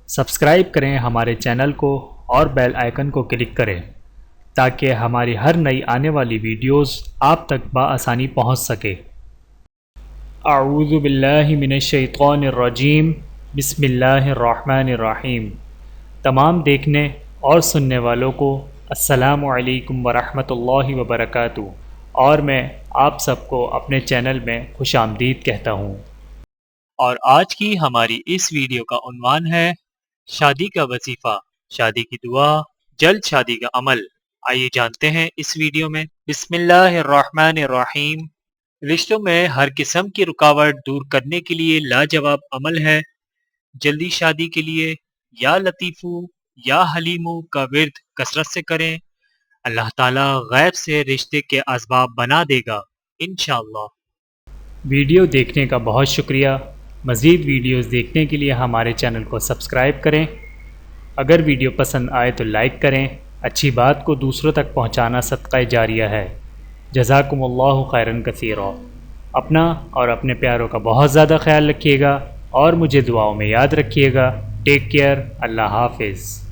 Subscribe کریں ہمارے channel کو اور بیل آئیکن کو کلک کریں تاکہ ہماری ہر نئی آنے والی ویڈیوز آپ تک بآسانی پہنچ سکے۔ اعوذ باللہ من الشیطان الرجیم، بسم اللہ الرحمن الرحیم۔ تمام دیکھنے اور سننے والوں کو السلام علیکم ورحمۃ اللہ وبرکاتہ، اور میں آپ سب کو اپنے چینل میں خوش آمدید کہتا ہوں۔ اور آج کی ہماری اس ویڈیو کا عنوان ہے شادی کا وظیفہ، شادی کی دعا، جلد شادی کا عمل۔ آئیے جانتے ہیں اس ویڈیو میں۔ بسم اللہ الرحمن الرحیم۔ رشتوں میں ہر قسم کی رکاوٹ دور کرنے کے لیے لاجواب عمل ہے۔ جلدی شادی کے لیے یا لطیفو یا حلیمو کا ورد کثرت سے کریں، اللہ تعالیٰ غیب سے رشتے کے اسباب بنا دے گا انشاءاللہ۔ ویڈیو دیکھنے کا بہت شکریہ۔ مزید ویڈیوز دیکھنے کے لیے ہمارے چینل کو سبسکرائب کریں۔ اگر ویڈیو پسند آئے تو لائک کریں۔ اچھی بات کو دوسروں تک پہنچانا صدقہ جاریہ ہے۔ جزاکم اللہ خیرا کثیرا۔ اپنا اور اپنے پیاروں کا بہت زیادہ خیال رکھیے گا اور مجھے دعاؤں میں یاد رکھیے گا۔ Take care. اللہ حافظ۔